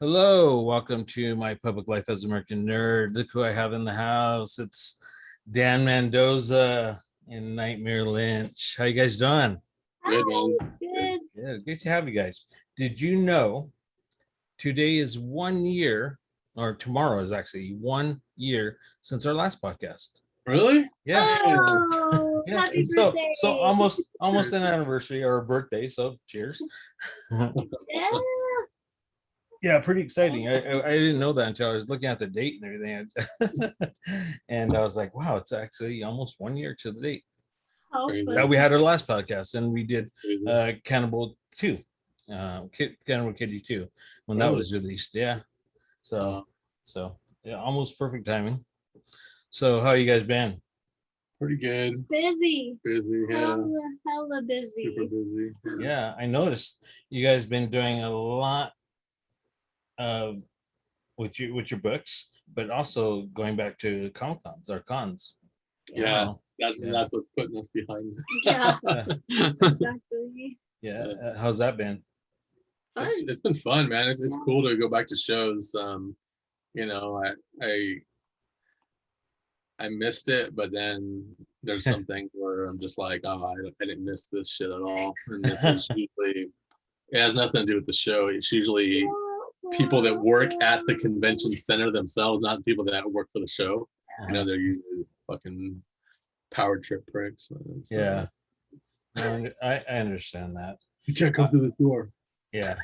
Hello, welcome to my public life as American nerd. Look who I have in the house. It's Dan Mendoza and Knightmare Lynch. How you guys doing? Good, man. Good. Yeah, good to have you guys. Did you know today is 1 year, or tomorrow is actually 1 year since our last podcast? Really? Yeah. Oh, Yeah. happy birthday. So almost an anniversary or a birthday. So cheers. Yeah. Yeah, pretty exciting. I didn't know that until I was looking at the date and everything. And I was like, wow, it's actually almost 1 year to the date How Crazy. that fun. we had our last podcast, and we did Crazy. Cannibal 2, Cannibal Kitty 2 when that Really? was released. Yeah. So Uh, so yeah, almost perfect timing. So how you guys been? Pretty good. Busy. Busy. Yeah. Hella busy. Super busy. Yeah, I noticed you guys been doing a lot of with your books, but also going back to Comic Cons or cons. Yeah. Wow. That's Yeah. that's what's putting us behind. Yeah, Yeah. exactly. Yeah. How's that been? Fun. It's been fun, man. It's Yeah. cool to go back to shows. I missed it, but then there's some things where I'm just like, oh, I didn't miss this shit at all. And it's usually it has nothing to do with the show. It's usually people that work at the convention center themselves, not people that work for the show. You know, they're usually fucking power trip pricks. So, Yeah. No, I understand that. you can't come through the door. Yeah.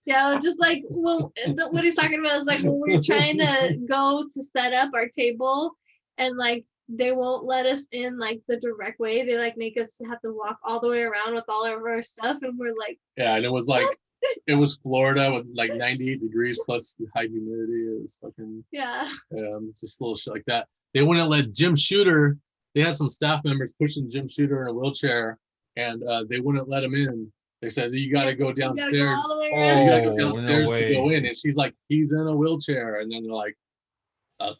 Yeah, it was just like, well, what he's talking about is like when we're trying to go to set up our table and like they won't let us in like the direct way. They like make us have to walk all the way around with all of our stuff, and we're like, Yeah, and it was like it was Florida with like 98 degrees plus high humidity. It was fucking yeah. just little shit like that. They wouldn't let Jim Shooter. They had some staff members pushing Jim Shooter in a wheelchair, and they wouldn't let him in. They said you got to go You gotta downstairs. all the way Oh, around. You got to go no downstairs to way. go in, and she's like, he's in a wheelchair, and then they're like,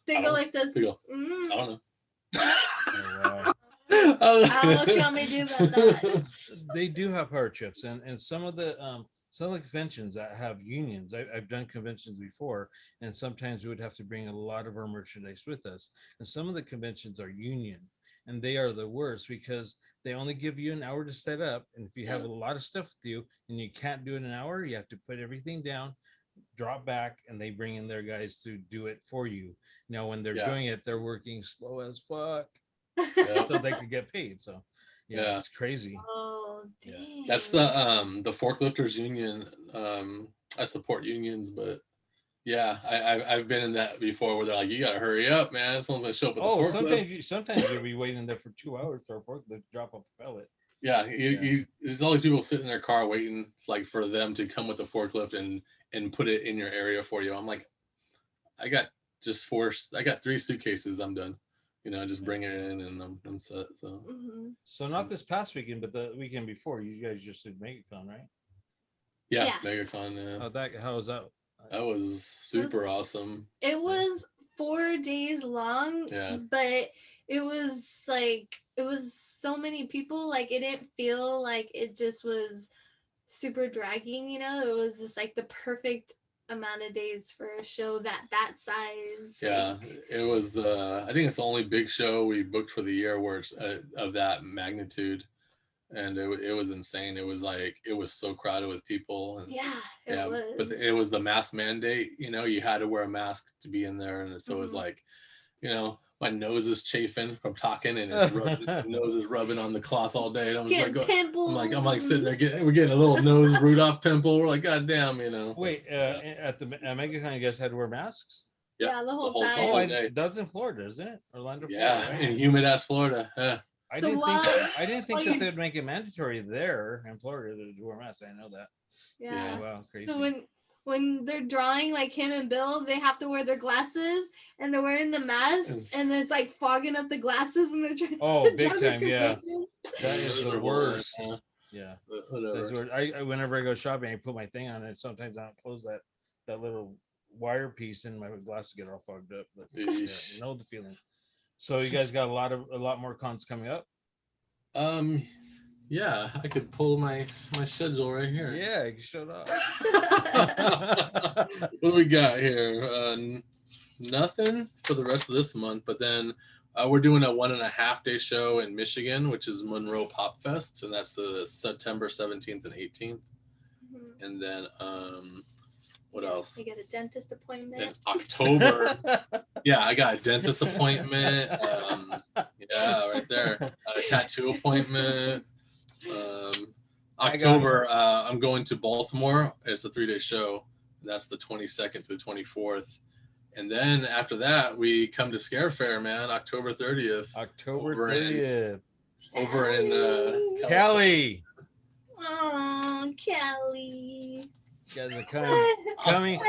They go like this. They go, Mm, I don't know. Oh, wow. I don't know what you want me to do about that. They do have power trips, and some of the conventions that have unions. I've done conventions before, and sometimes we would have to bring a lot of our merchandise with us. And some of the conventions are union, and they are the worst because they only give you an hour to set up. And if you have a lot of stuff with you and you can't do it in an hour, you have to put everything down, drop back, and they bring in their guys to do it for you. Now, when they're doing it, they're working slow as fuck so they could get paid. So yeah, it's crazy. Oh, Yeah. dang. That's the forklifters union. I support unions, but yeah, I've been in that before where they're like, you gotta hurry up, man. Someone's gonna show up with Oh, the forklift. sometimes you'll be waiting there for 2 hours for a forklift to drop off a pellet. Yeah, there's all these people sitting in their car waiting like for them to come with the forklift and put it in your area for you. I'm like, I got 3 suitcases. I'm done. You know, just bring it in and I'm set. So So not this past weekend, but the weekend before, you guys just did MegaCon, right? yeah. MegaCon. Yeah. How was that? That was super awesome. It was 4 days long, but it was so many people. Like it didn't feel like it just was super dragging, you know. It was just like the perfect amount of days for a show that size. Yeah, it was I think it's the only big show we booked for the year where it's of that magnitude, and it was insane. It was like it was so crowded with people. And, it was. But it was the mask mandate. You know, you had to wear a mask to be in there, and so it was like, you know, my nose is chafing from talking, and my nose is rubbing on the cloth all day. And I'm just like, I'm like sitting there we're getting a little nose Rudolph pimple. We're like, God damn, you know. Wait, at MegaCon, you guys had to wear masks? Yeah, the whole time. Oh, that's in Florida, isn't it? Orlando, Florida. Yeah, right? In humid ass Florida. Yeah. I didn't think that they'd make it mandatory there in Florida to wear masks. I know that. Yeah. Wow, crazy. So when they're drawing like him and Bill, they have to wear their glasses and they're wearing the mask, and it's like fogging up the glasses, and they're trying. Oh, big time, yeah. That is the worst. Yeah. I whenever I go shopping, I put my thing on it. Sometimes I don't close that little wire piece, and my glasses get all fogged up. But you know the feeling. So you guys got a lot more cons coming up. Yeah, I could pull my schedule right here. Yeah, you showed up. What do we got here? Nothing for the rest of this month, but then we're doing a 1.5 day show in Michigan, which is Monroe Pop Fest, and that's the September 17th and 18th. Mhm. And then what else? You got a dentist appointment. In October, yeah, I got a dentist appointment. Yeah, right there. A tattoo appointment. October, I'm going to Baltimore. It's a 3-day show. And that's the 22nd to the 24th. And then after that, we come to Scare Fair, man. October 30th. October 30th. Over in Cali. Oh, Cali. You guys are coming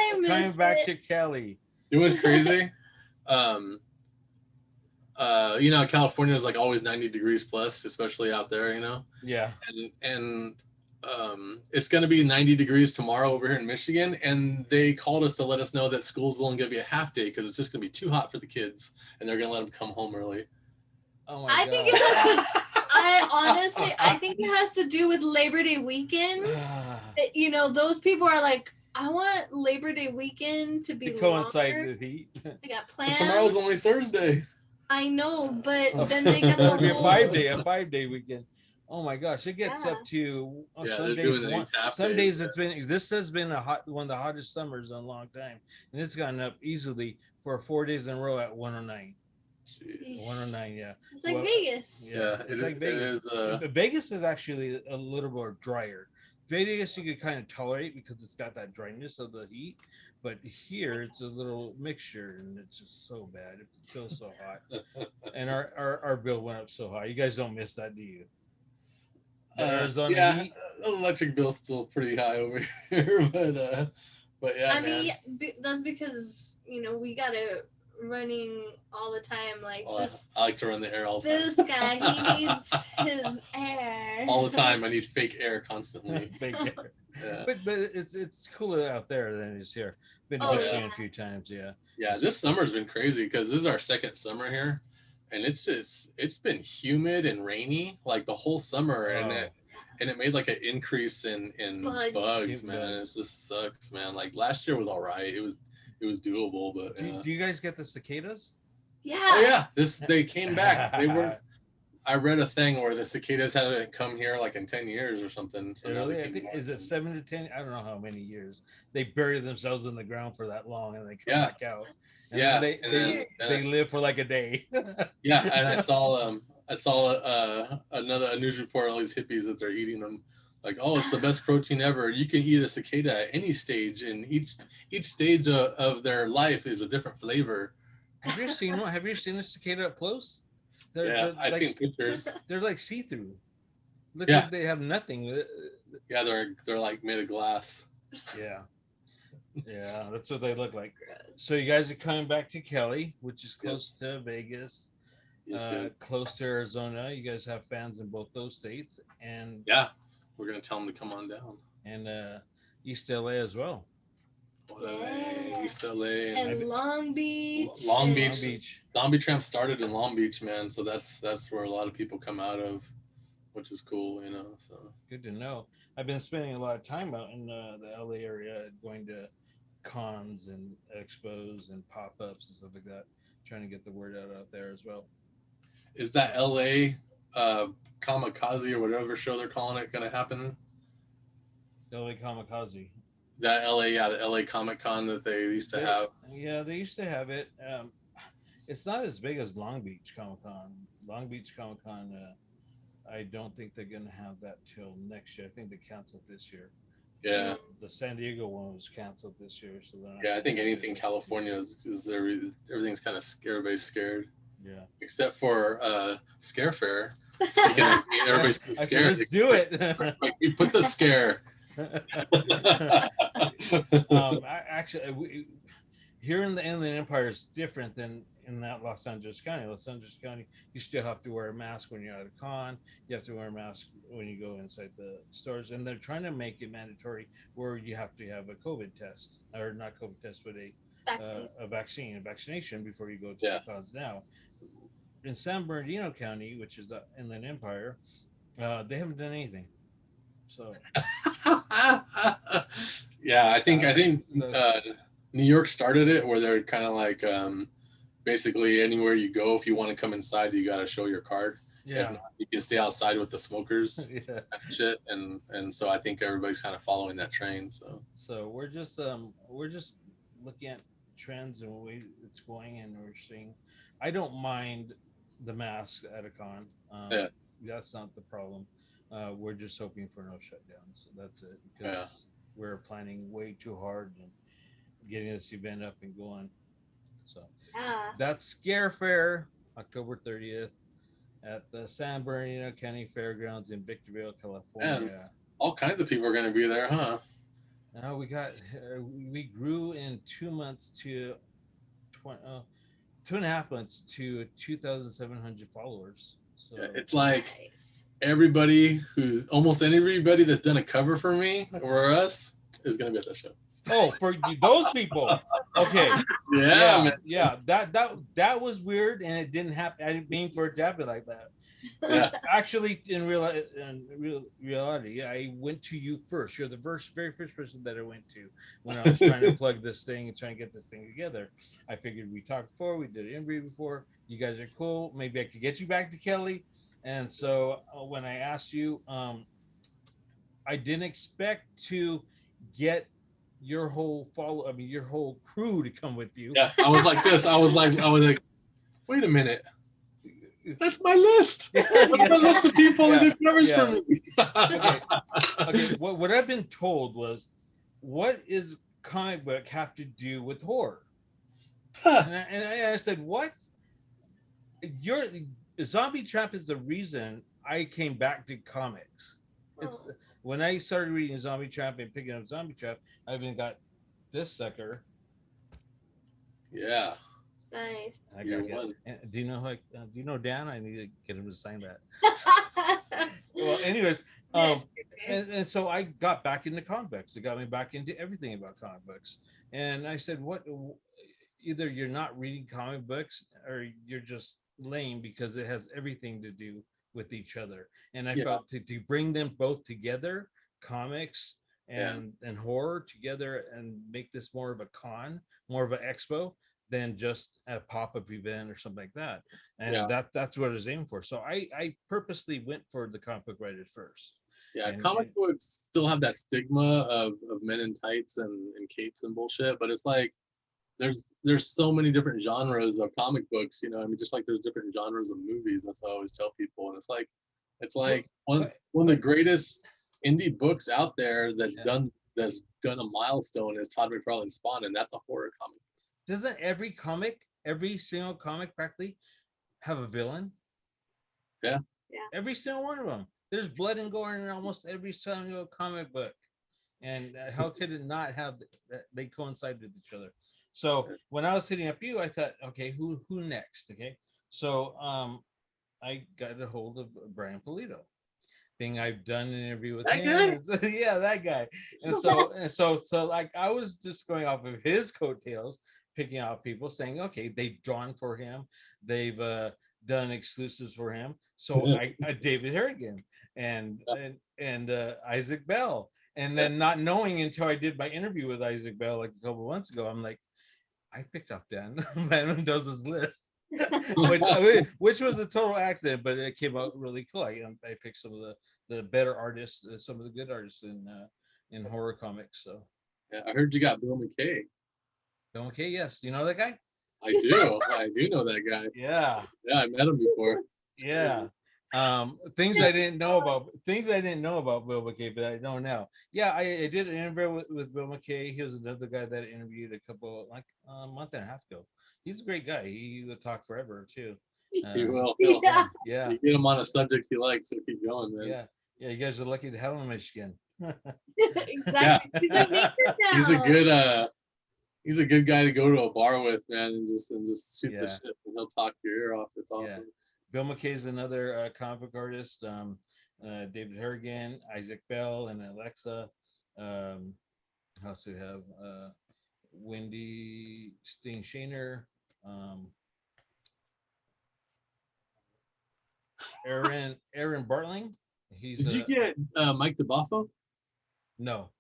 back to Cali. It was crazy. You know, California is like always 90 degrees plus, especially out there, you know? Yeah. And it's going to be 90 degrees tomorrow over here in Michigan. And they called us to let us know that school's only going to be a half day because it's just going to be too hot for the kids. And they're going to let them come home early. Oh my God. Think it has to, I think it has to do with Labor Day weekend. You know, those people are like, I want Labor Day weekend to be to coincide longer. with heat. They got plans. But tomorrow's only Thursday. I know, but then they got That'll be the a whole 5-day weekend. Oh my gosh, it gets up to some days days it's been, this has been one of the hottest summers in a long time, and it's gotten up easily for 4 days in a row at 109. Jeez. 109, yeah. It's like Vegas. Yeah, it's like Vegas. Vegas is actually a little more drier. Vegas you could kind of tolerate because it's got that dryness of the heat, but here it's a little mixture and it's just so bad. It feels so hot, and our bill went up so high. You guys don't miss that, do you? Arizona heat? Electric bill's still pretty high over here, but yeah. I mean, that's because you know we gotta running all the time. Like this, I like to run the air all the time. This guy, he needs his air all the time. I need fake air constantly. Fake air. Yeah. But it's cooler out there than it is here. Been to Michigan a few times, yeah. Yeah, this summer's been crazy because this is our second summer here, and it's been humid and rainy like the whole summer, and it made like an increase in bugs, man. It just sucks, man. Like last year was all right. It was doable, but do you guys get the cicadas? Yeah. Oh yeah, they came back. They were. I read a thing where the cicadas hadn't come here like in 10 years or something. So really? I think is it 7 to 10? I don't know how many years. They bury themselves in the ground for that long and they come back out. And so they live for like a day. Yeah, and I saw a news report on all these hippies that they're eating them. Like, oh, it's the best protein ever. You can eat a cicada at any stage, and each stage of their life is a different flavor. Have you seen one? Have you seen a cicada up close? I've seen pictures. They're like see-through. Looks like they have nothing. Yeah, they're like made of glass. Yeah. Yeah, that's what they look like. So you guys are coming back to Cali, which is close to Vegas, close to Arizona. You guys have fans in both those states, and we're gonna tell them to come on down. And East LA as well. East LA and Long Beach. Long Beach. Zombie Tramp started in Long Beach, man. So that's where a lot of people come out of, which is cool, you know. So good to know. I've been spending a lot of time out in the LA area, going to cons and expos and pop-ups and stuff like that, trying to get the word out there as well. Is that LA Kamikaze or whatever show they're calling it going to happen? LA Kamikaze. That the LA Comic Con that they used to have. Yeah, they used to have it. It's not as big as Long Beach Comic Con. Long Beach Comic Con, I don't think they're going to have that till next year. I think they canceled this year. Yeah. The San Diego one was canceled this year. So I think anything California is everything's kind of everybody's scared. Yeah. Except for Scare Fair. Everybody's so scared. Let's do it. You put the scare. Actually, here in the Inland Empire is different than in that Los Angeles County. Los Angeles County, you still have to wear a mask when you're at a con. You have to wear a mask when you go inside the stores, and they're trying to make it mandatory where you have to have a COVID test, or not COVID test, but a vaccination before you go to the cons. Now, in San Bernardino County, which is the Inland Empire, They haven't done anything. So Yeah, I think so, New York started it where they're kind of like basically anywhere you go, if you want to come inside, you got to show your card. If yeah. not, you can stay outside with the smokers Yeah. and shit. And so I think everybody's kind of following that train. So So we're just looking at trends and way it's going, and we're seeing. I don't mind the mask at a con. yeah, That's not the problem. We're just hoping for no shutdowns. That's it, yeah. because we're planning way too hard and getting this event up and going. So Yeah. that's Scare Fair, October 30th at the San Bernardino County Fairgrounds in Victorville, And California. all kinds of people are going to be there, huh? Now we grew in 2 months to 20, 2.5 months to 2,700 followers. So Yeah, it's like Nice. everybody who's almost everybody that's done a cover for me or us is going to be at that show. oh, for those people, okay, Yeah, man. yeah, that was weird, and it didn't happen. I didn't mean for it to happen like that. Yeah. Actually, in reality, I went to you first. You're the very first person that I went to when I was trying to plug this thing and trying to get this thing together. I figured we talked before, we did an interview before. You guys are cool. Maybe I could get you back to Kelly. And so when I asked you, I didn't expect to get your whole your whole crew to come with you. Yeah, I was like this. I was like, wait a minute. That's my list. That's my list of people that do covers for me. Okay. Okay. What I've been told was, what is comic book have to do with horror? And I said, what? Your Zombie Trap is the reason I came back to comics. It's Oh, when I started reading Zombie Trap and picking up Zombie Trap, I even got this sucker. Yeah, nice. I you're got one. do you know do you know Dan? I need to get him to sign that. Well, anyways, Yes. and so I got back into comic books. It got me back into everything about comic books. And I said, what? Either you're not reading comic books or you're just lame, because it has everything to do with each other. And I Yeah, felt to bring them both together, comics yeah, and horror together, and make this more of a con, more of an expo than just a pop-up event or something like that. And yeah, that's what I was aiming for. So I purposely went for the comic book writers first. yeah. And Comic books still have that stigma of men in tights and capes and bullshit, but it's like there's so many different genres of comic books, you know. I mean, just like there's different genres of movies. That's what I always tell people. And it's like one of the greatest indie books out there yeah. that's done a milestone is Todd McFarlane's Spawn, and that's a horror comic. Doesn't every single comic practically have a villain? Yeah. Yeah. Every single one of them. There's blood and gore in almost every single comic book. And how could it not have that? They coincide with each other. So when I was hitting up you, I thought, okay, who next? Okay. So I got a hold of Brian Polito, being I've done an interview with That him. guy? Yeah, that guy. And so like I was just going off of his coattails, picking out people, saying, okay, they've drawn for him, they've done exclusives for him. So I David Harrigan and Isaac Bell. And then not knowing until I did my interview with Isaac Bell like a couple of months ago, I'm like, I picked up Dan Mendoza's list. which was a total accident, but it came out really cool. I picked some of the better artists, some of the good artists in horror comics. So Yeah, I heard you got Bill McKay. okay, yes, you know that guy. I do know that guy. Yeah, Yeah, I met him before. yeah. Things I didn't know about Bill McKay, but I know now. Yeah, I did an interview with Bill McKay. He was another guy that I interviewed a couple like a month and a half ago. He's a great guy. He would talk forever too. He will. Yeah. Yeah, You get him on a subject he likes, so keep going, man. yeah. You guys are lucky to have him in Michigan. Exactly. He's a major now. He's a good guy to go to a bar with, man, and just shoot Yeah. the shit, and he'll talk your ear off. It's awesome. Bill McKay is another comic book artist. David Harrigan, Isaac Bell, and Alexa. Who else do we have? Wendy Steen Shaner, Aaron Bartling. He's Did you get Mike DeBuffo? no.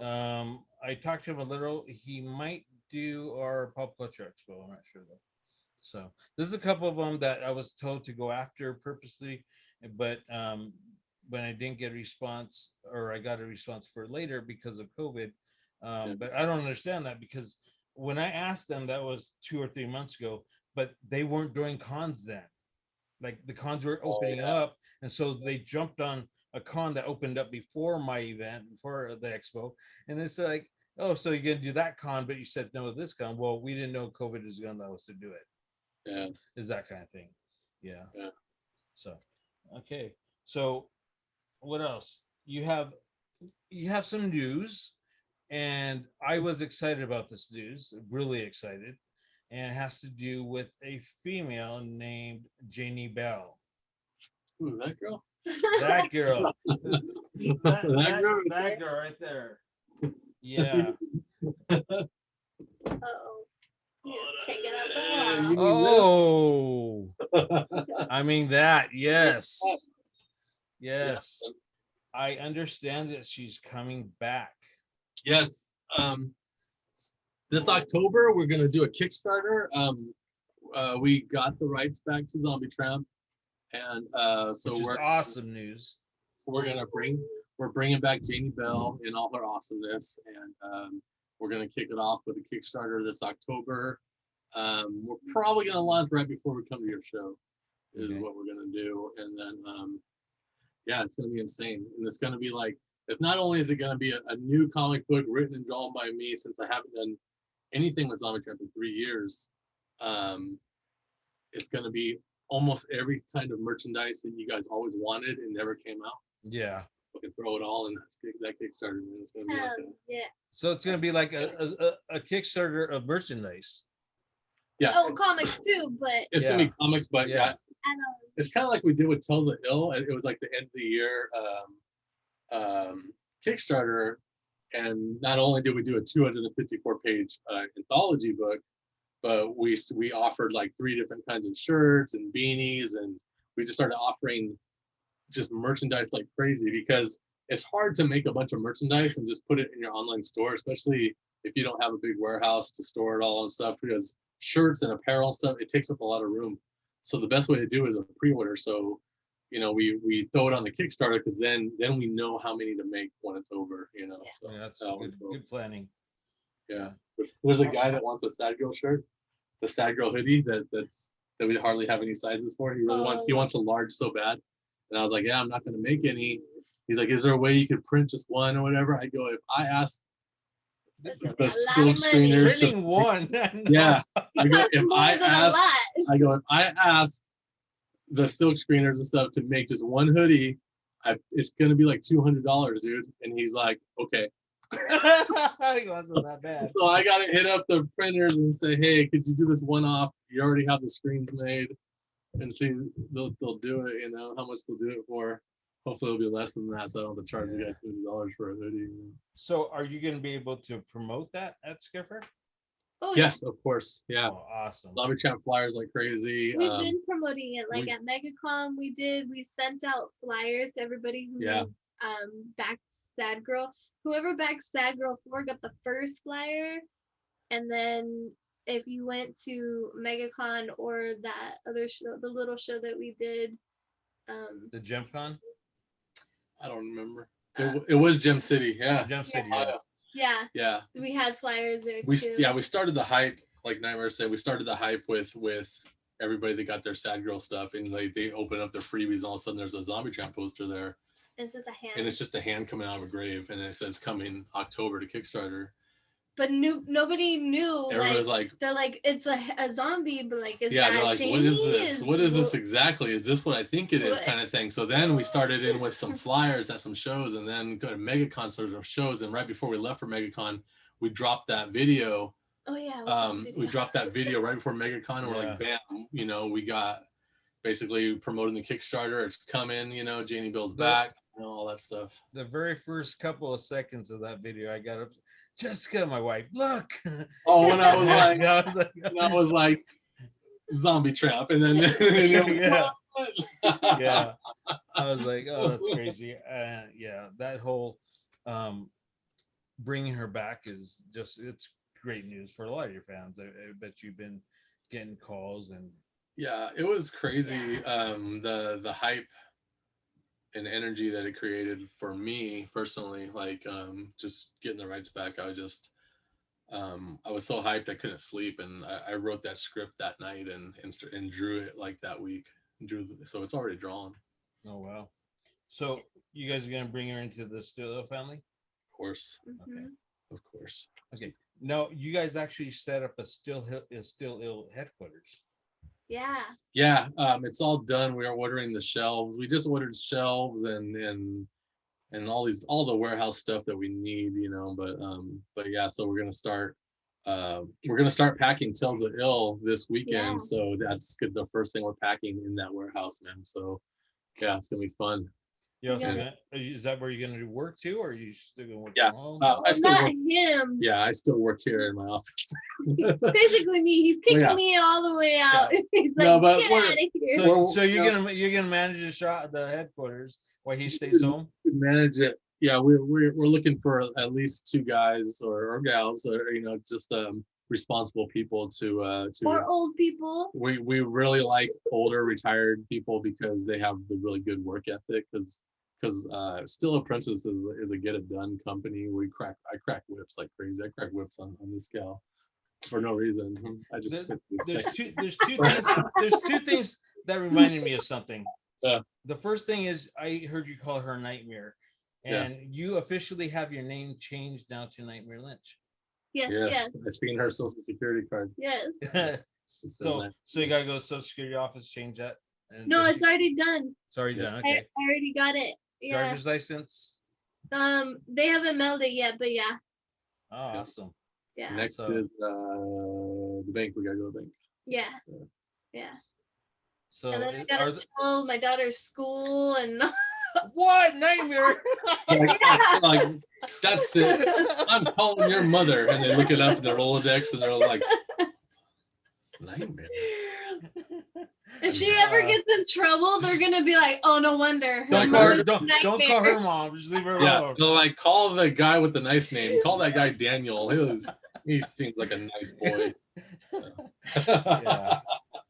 I talked to him a little. He might do our pop culture expo. I'm not sure though. So there's a couple of them that I was told to go after purposely, but when I didn't get a response, or I got a response for later because of COVID. But I don't understand that, because when I asked them, that was 2 or 3 months ago, but they weren't doing cons then. Like the cons were opening up, and so they jumped on a con that opened up before my event, before the expo, and it's like, oh, so you're gonna do that con, but you said no to this con. Well, we didn't know COVID was gonna allow us to do it. Yeah, Is that kind of thing. Yeah. yeah. So, okay. So, what else? You have some news, and I was excited about this news, really excited, and it has to do with a female named Janie Bell. Ooh, that girl. That girl. That girl. That girl right there. Yeah. Uh-oh. Take it out the Oh. wall. I mean that. Yes. Yes. I understand that she's coming back. Yes. This October we're gonna do a Kickstarter. We got the rights back to Zombie Tramp, and so which is we're awesome news. We're bringing back Janie Bell in all her awesomeness, and we're gonna kick it off with a Kickstarter this October. We're probably gonna launch right before we come to your show, is what we're gonna do, and then yeah, it's gonna be insane, and it's gonna be like, it's not only is it gonna be a new comic book written and drawn by me, since I haven't done anything with Zombie Tramp in 3 years. It's gonna be almost every kind of merchandise that you guys always wanted and never came out. Yeah. We can throw it all in that Kickstarter, and it's gonna be like Yeah. So it's gonna be like a Kickstarter of merchandise. Yeah. Oh, comics too, but It's gonna be comics, but Yeah. it's kind of like we did with Tales of Ill. It was like the end of the year Kickstarter, and not only did we do a 254-page anthology book, but we offered like 3 different kinds of shirts and beanies, and we just started offering just merchandise like crazy, because it's hard to make a bunch of merchandise and just put it in your online store, especially if you don't have a big warehouse to store it all and stuff, because shirts and apparel and stuff, it takes up a lot of room. So the best way to do is a pre-order. So, you know, we throw it on the Kickstarter, because then we know how many to make when it's over, you know. So Yeah, that's good planning. Yeah. There's a guy that wants a Sad Girl shirt, the Sad Girl hoodie that we hardly have any sizes for. He wants a large so bad. And I was like, yeah, I'm not gonna make any. He's like, is there a way you could print just one or whatever? I go, if I ask the silk screeners Printing one. Yeah. I go, if I ask the silk screeners and stuff to make just one hoodie, it's gonna be like $200, dude. And he's like, okay. He wasn't that bad. So I gotta hit up the printers and say, hey, could you do this one off? You already have the screens made, and see they'll do it. You know how much they'll do it for. Hopefully it'll be less than that, so I don't have to charge the guy $200 for a hoodie. You know? So are you gonna be able to promote that at Skiffer? Oh, yes, of course. Yeah. Oh, awesome. Zombie Tramp flyers like crazy. We've been promoting it. Like at MegaCon, we sent out flyers to everybody who backed Sad Girl. Whoever backed Sad Girl 4 got the first flyer. And then if you went to MegaCon or that other show, the little show that we did, the GemCon? I don't remember. It was Gem City, yeah. Gem City, yeah. We had flyers there too. We started the hype, like Knightmare said. We started the hype with everybody that got their Sad Girl stuff, and like they open up their freebies, and all of a sudden there's a Zombie Tramp poster there. It's just a hand. And it's just a hand coming out of a grave, and it says coming October to Kickstarter. But nobody knew. Everybody's like, they're like, it's a zombie, but like, is yeah, that they're like, Jamie? what is this? What is this exactly? Is this what I think it is, kind of thing? So then we started in with some flyers at some shows, and then go to MegaCon sort of shows. And right before we left for MegaCon, we dropped that video. Oh yeah. We dropped that video right before MegaCon, and we're like, bam, you know, we got basically promoting the Kickstarter. It's coming, you know, Janie Bill's back, you know, all that stuff. The very first couple of seconds of that video, I got up, Jessica, my wife, look. Oh, when I was like, Zombie Tramp, and then yeah. I was like, oh, that's crazy. Yeah, that whole bringing her back is just, it's great news for a lot of your fans. I bet you've been getting calls and Yeah, it was crazy. The hype and energy that it created for me personally, like just getting the rights back. I was so hyped I couldn't sleep, and I wrote that script that night and drew it like that week. So it's already drawn. oh wow. So you guys are gonna bring her into the Still family? Of course. Okay. Of course. Okay. Now you guys actually set up a Still Ill headquarters. Yeah. Yeah, it's all done. We are ordering the shelves. We just ordered shelves and all the warehouse stuff that we need, but yeah, so we're gonna start packing Tales of Ill this weekend. Yeah. So that's good. The first thing we're packing in that warehouse, man. So yeah, it's gonna be fun. You also Yeah. is that where you're gonna do work too, or are you still gonna work Yeah. from home? I Well, still not work, him. yeah, I still work here in my office. Basically me. He's kicking yeah. me all the way out. He's like, No, but get we're- out of here. So you're gonna manage the headquarters while he stays home? To manage it, yeah, we're looking for at least 2 guys or gals, or just responsible people to Or old people. we really like older retired people because they have the really good work ethic, because Still Apprentice is a get it done company. I crack whips like crazy. I crack whips on this gal for no reason. I just There's two things that reminded me of something. Yeah. The first thing is I heard you call her Nightmare, and you officially have your name changed now to Knightmare Lynch. Yes. Yes, I seen her social security card. Yes. So you gotta go to Social Security office, change that. And No, it's already done. It's already done. Okay. I already got it. Yeah. Driver's license. They haven't mailed it yet, but yeah. Oh, awesome. Yeah. Next is the bank. We gotta go to the bank. Yeah. So And then I gotta tell my daughter's school and what Nightmare? like that's it. I'm calling your mother, and they look it up in their Rolodex, and they're like, Nightmare. If she ever gets in trouble, they're gonna be like, "Oh, no wonder." Don't call her mom. Just leave her alone. Yeah, no, like call the guy with the nice name. Call that guy Daniel. He seems like a nice boy.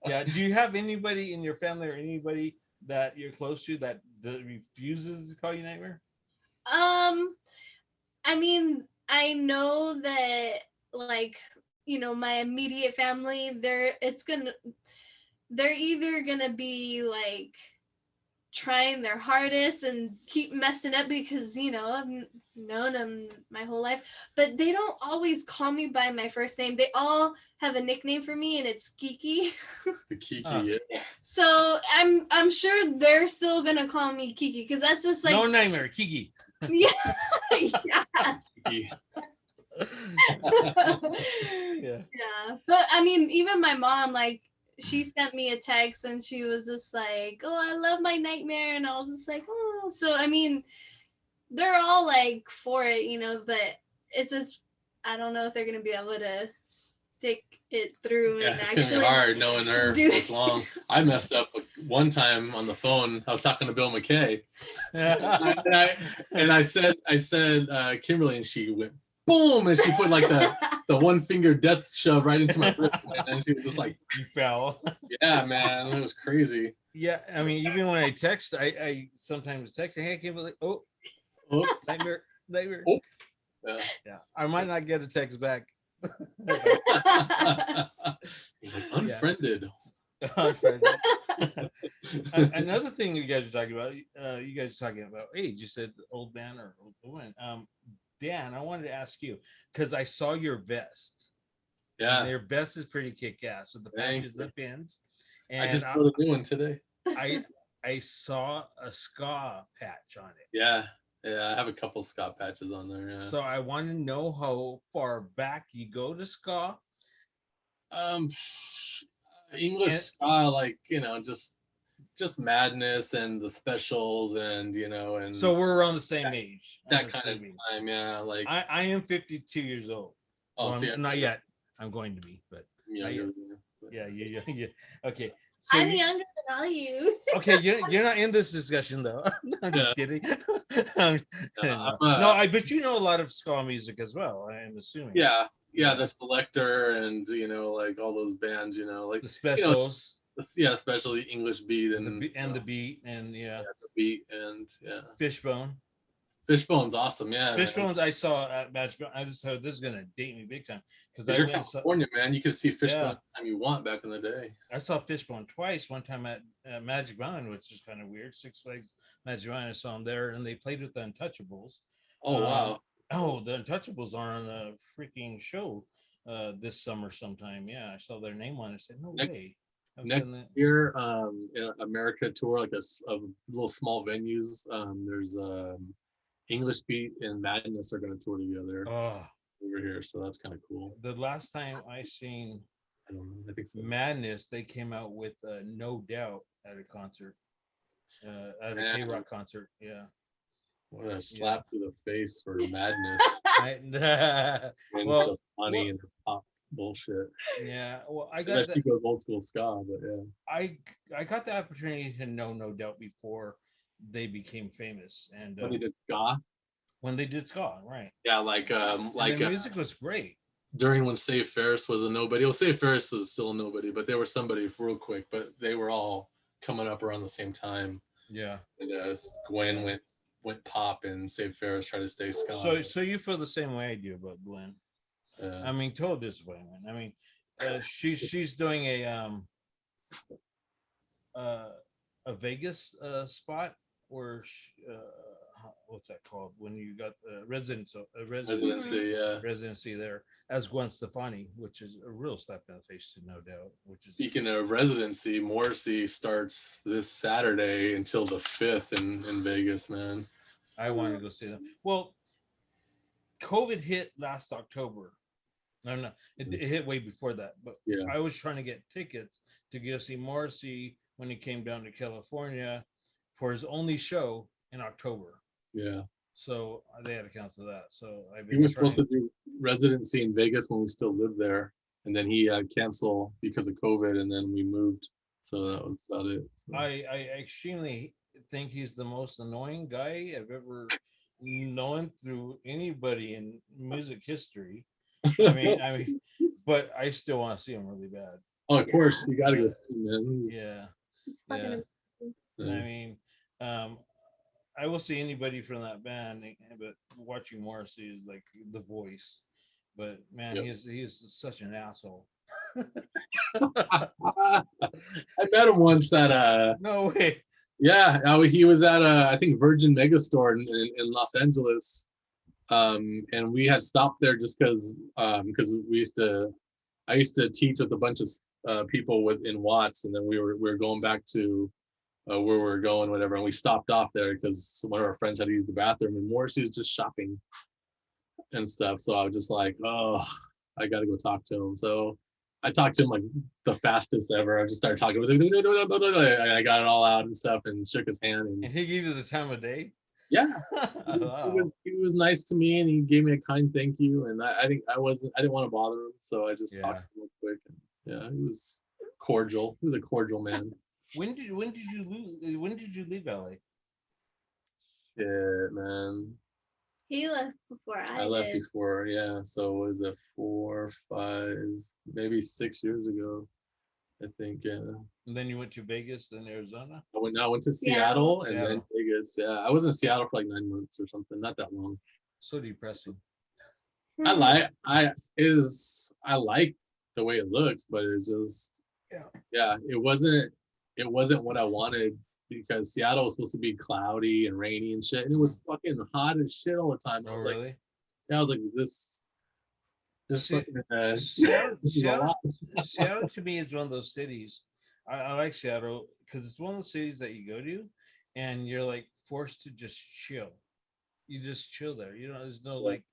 Yeah. Do you have anybody in your family or anybody that you're close to that refuses to call you Nightmare? I mean, I know that, like, my immediate family, they're either gonna be like trying their hardest and keep messing up because I've known them my whole life, but they don't always call me by my first name. They all have a nickname for me, and it's Kiki. The Kiki. Yeah. So I'm sure they're still gonna call me Kiki because that's just like no Nightmare, Kiki. Yeah. Kiki. Yeah. But I mean, even my mom, like, she sent me a text and she was just like, "Oh, I love my Nightmare," and I was just like, "Oh." So I mean, they're all like for it, but it's just I don't know if they're gonna be able to stick it through and it's actually gonna be hard knowing her for this long. I messed up one time on the phone. I was talking to Bill McKay, and I said Kimberly, and she went boom, and she put like the one finger death shove right into my wrist, and she was just like, you fell. Yeah, man, it was crazy. Yeah, I mean, even when I text, I sometimes text, "Hey, Kimberly, oops, Nightmare." Oh. Yeah, I might not get a text back. He's like unfriended. Another thing you guys are talking about, age. You said old man or old woman. Dan, I wanted to ask you because I saw your vest. Yeah, and your vest is pretty kick-ass with the patches, the pins. And I just put a new one today. I saw a ska patch on it. Yeah, I have a couple ska patches on there. Yeah. So I want to know how far back you go to ska. English ska, like just madness and the specials, and and so we're around the same age. That kind of time, yeah. Like I am 52 years old. Oh, well, not yet. I'm going to be, but yeah. Yeah, yeah. Okay. So I'm younger than all you. okay, you're not in this discussion though. I'm just kidding. I'm, No, I bet you know a lot of ska music as well. I'm assuming. yeah, the Selector and like all those bands, like The Specials yeah, especially English Beat and and the Beat and yeah, the Beat and Fishbone. Fishbone's awesome, yeah, man. Fishbones I saw at Magic. I just heard this is gonna date me big time because If I you're went and saw. California, man, you can see Fishbone Yeah, anytime you want back in the day. I saw Fishbone twice. One time at Magic Mountain, which is kind of weird. Six Flags Magic Mountain. I saw them there, and they played with the Untouchables. Oh wow. Oh, the Untouchables are on a freaking show this summer sometime. Yeah, I saw their name on it. I said, no way. Next year, America tour, like a little small venues. There's English Beat and Madness are going to tour together over here, so that's kind of cool. The last time I seen I don't know, I think so. Madness, they came out with No Doubt at a concert, at a K-Rock concert. Yeah. What a slap to the face for Madness. And Well, so funny and pop bullshit. Yeah, well, I got that goes old school ska, but yeah. I got the opportunity to know No Doubt before they became famous, and when they did ska. When they did ska, right? Yeah, like their music was great. During when Save Ferris was a nobody. Well, Save Ferris was still a nobody, but they were somebody real quick. But they were all coming up around the same time. Yeah. And Gwen went pop, and Save Ferris tried to stay ska. So you feel the same way I do about Gwen? I mean, total disappointment. I mean, she's doing a Vegas spot where what's that called when you got residency there as Gwen Stefani, which is a real slap in the face to No Doubt. Which is speaking of residency, Morrissey starts this Saturday until the 5th in Vegas, man. I want to go see them. Well, COVID hit last October. No, it hit way before that. But yeah. I was trying to get tickets to go see Morrissey when he came down to California for his only show in October. Yeah. So they had to cancel that. So he was supposed to do residency in Vegas when we still lived there, and then he canceled because of COVID, and then we moved. So that was about it. So. I extremely think he's the most annoying guy I've ever known through anybody in music history. I mean, but I still want to see him really bad. Oh, of course, you got to go see him, man. Yeah. I mean, I will see anybody from that band, but watching Morrissey is like the voice. But man, he's such an asshole. I met him once at no way. Yeah, he was at I think Virgin Megastore in Los Angeles. And we had stopped there just because I used to teach with a bunch of people in Watts, and then we were going back to where we were going, whatever, and we stopped off there because one of our friends had to use the bathroom, and Morrissey was just shopping and stuff. So I was just like, oh, I got to go talk to him. So I talked to him like the fastest ever. I just started talking with him. I got it all out and stuff, and shook his hand. And he gave you the time of day. Yeah, wow. he was nice to me, and he gave me a kind thank you. And I didn't want to bother him, so I just talked to him real quick. And yeah, he was cordial. He was a cordial man. When did you leave LA? Shit, man. He left before I left before, yeah. So was it 4, 5, maybe 6 years ago? I think, yeah. And then you went to Vegas, then Arizona? I went to Seattle and then Vegas. Yeah, I was in Seattle for like 9 months or something, not that long. So depressing. I like the way it looks, but it's just it wasn't what I wanted, because Seattle was supposed to be cloudy and rainy and shit, and it was fucking hot as shit all the time. Oh, really? I was like, this Seattle to me is one of those cities. I like Seattle because it's one of those cities that you go to and you're like forced to just chill. You just chill there. You know, there's no like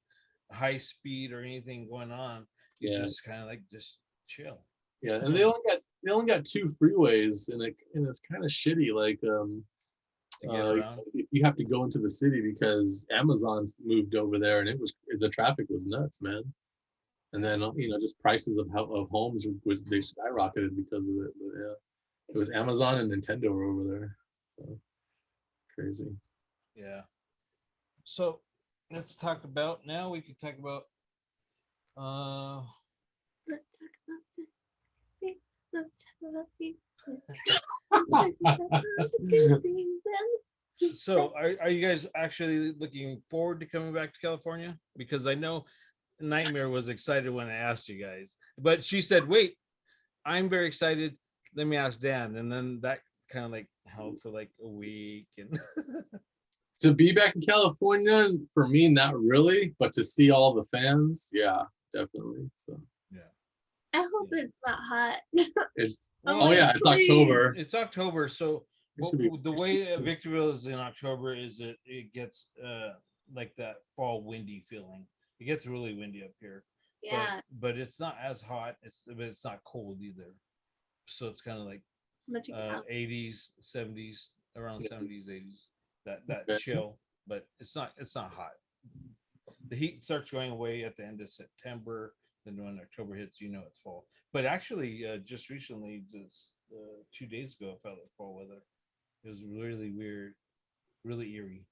high speed or anything going on. You just kind of like just chill. Yeah, and they only got 2 freeways, and it's kind of shitty. Like you have to go into the city because Amazon moved over there, and the traffic was nuts, man. And then just prices of homes was they skyrocketed because of it. But yeah, it was Amazon and Nintendo were over there. So, crazy. Yeah. So let's talk about now. We could talk about Let's talk about the so are you guys actually looking forward to coming back to California? Because I know Nightmare was excited when I asked you guys, but she said, wait, I'm very excited. Let me ask Dan. And then that kind of like held for like a week. And To be back in California, for me, not really, but to see all the fans, yeah, definitely. So yeah. I hope it's not hot. it's Oh, yeah, it's October. It's October, so the way Victorville is in October is it gets like that fall windy feeling. It gets really windy up here. Yeah. But it's not as hot. But it's not cold either. So it's kind of like 80s, 70s, around 70s, 80s. That chill, but it's not hot. The heat starts going away at the end of September. Then when October hits, it's fall. But actually, just recently, just 2 days ago, it felt like fall weather. It was really weird, really eerie.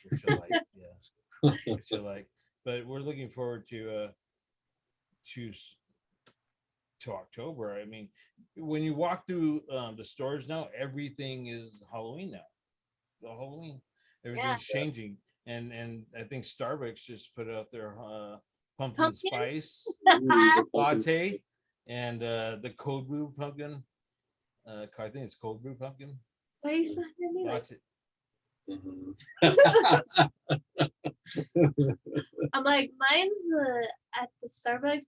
Which I like, yeah. Which I like. But we're looking forward to October. I mean, when you walk through the stores now, everything is Halloween now. The Halloween, everything's changing, and I think Starbucks just put out their pumpkin spice latte and the cold brew pumpkin. I think it's cold brew pumpkin. Why are you so Latte. I'm like, mine's at the Starbucks.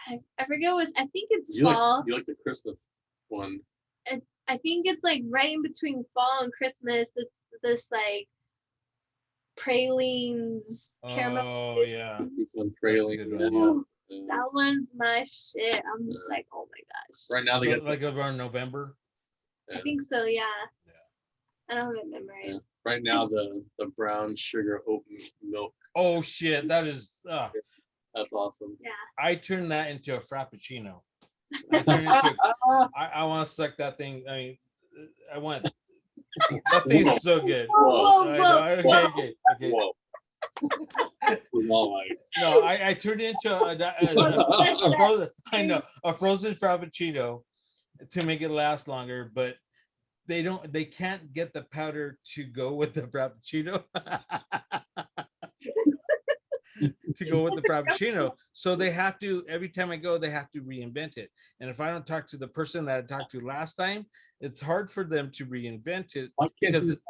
I forget what I think it's fall. You like the Christmas one? I think it's like right in between fall and Christmas. It's this like pralines caramel. Oh yeah, praline. That one's my shit. I'm just like, oh my gosh. Right now, they get like around November. I think so. Yeah. I don't have it memorized. Yeah. Right now, the brown sugar oat milk. Oh shit, that is. That's awesome. Yeah. I turned that into a frappuccino. I want to suck that thing. I mean, I want. That thing's so good. Whoa. Okay. Whoa. No, I turned it into a frozen frappuccino to make it last longer, but they can't get the powder to go with the frappuccino. To go with the frappuccino, so they have to, every time I go, they have to reinvent it. And if I don't talk to the person that I talked to last time, it's hard for them to reinvent it. Why can't you just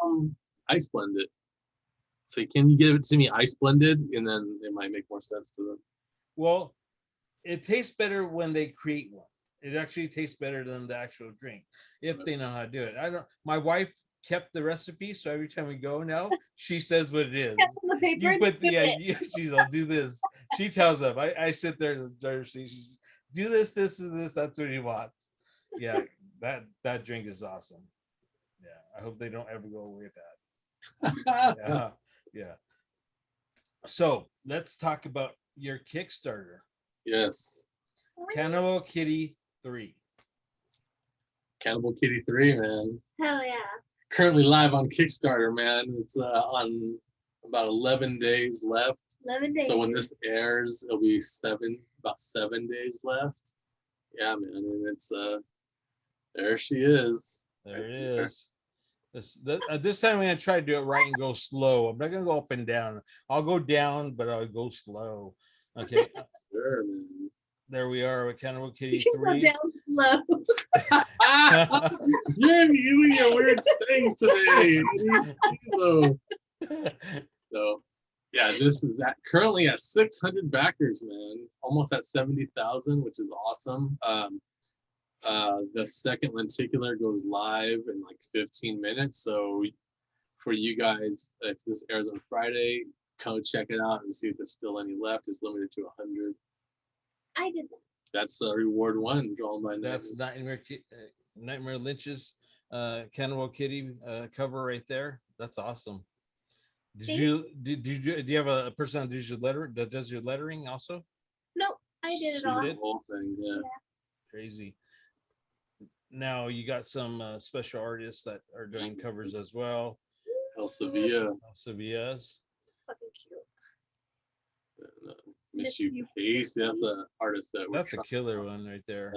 ice blend it? So can you give it to me ice blended, and then it might make more sense to them? Well, it tastes better when they create one. It actually tastes better than the actual drink if they know how to do it. My wife kept the recipe, so every time we go now, she says what it is. You put she's I'll do this. She tells them. I sit there and she's do this, this, and this. That's what he wants. Yeah, that drink is awesome. Yeah, I hope they don't ever go away with that. Yeah. So let's talk about your Kickstarter. Yes. Cannibal Kitty 3. Cannibal Kitty 3, man. Hell yeah. Currently live on Kickstarter, man. It's on about 11 days left. 11 days. So when this airs, it'll be about 7 days left. Yeah, man. And it's there she is. There it is. This time I'm gonna try to do it right and go slow. I'm not gonna go up and down. I'll go down, but I'll go slow. Okay. Sure, man. There we are with Cannibal Kitty 3. Down slow. You're doing your weird things today. So yeah, this is currently at 600 backers, man. Almost at 70,000, which is awesome. The second lenticular goes live in like 15 minutes. So for you guys, if this airs on Friday, come check it out and see if there's still any left. It's limited to 100. I did that. That's reward 1 drawn by That's Knightmare Lynch's Cannibal Kitty cover right there. That's awesome. Do you have a person that does your lettering also? No, I did it She all. did? The whole thing, yeah. Crazy. Now you got some special artists that are doing covers as well. El Sevilla. Sevilla's. Fucking cute. Miss You Pace. That's an artist that That's a killer one right there.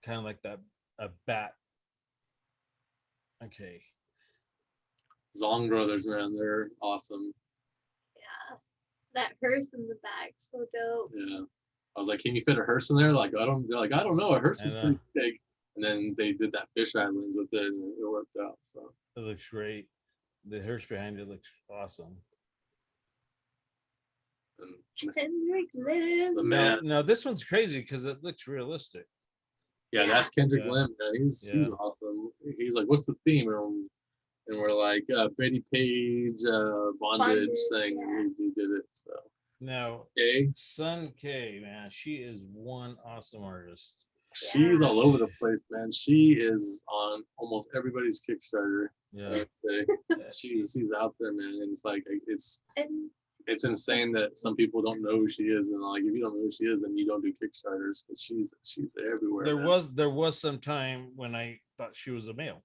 Kind of like that a bat. Okay. Zong Brothers, man, they're awesome. Yeah. That hearse in the back, so dope. Yeah. I was like, can you fit a hearse in there? Like, they're like, I don't know. A hearse is pretty big. And then they did that fisheye lens with it and it worked out. So it looks great. The hearse behind it looks awesome. Kendrick Lam. No, this one's crazy because it looks realistic. Yeah, that's Kendrick Lam. Man. He's awesome. He's like, what's the theme? And we're like, Betty Page, bondage thing. And he did it. So now, Sun K, man, she is one awesome artist. She's all over the place, man. She is on almost everybody's Kickstarter. Yeah, she's out there, man. And it's like it's insane that some people don't know who she is, and like if you don't know who she is, then you don't do Kickstarters. But she's everywhere. There was some time when I thought she was a male.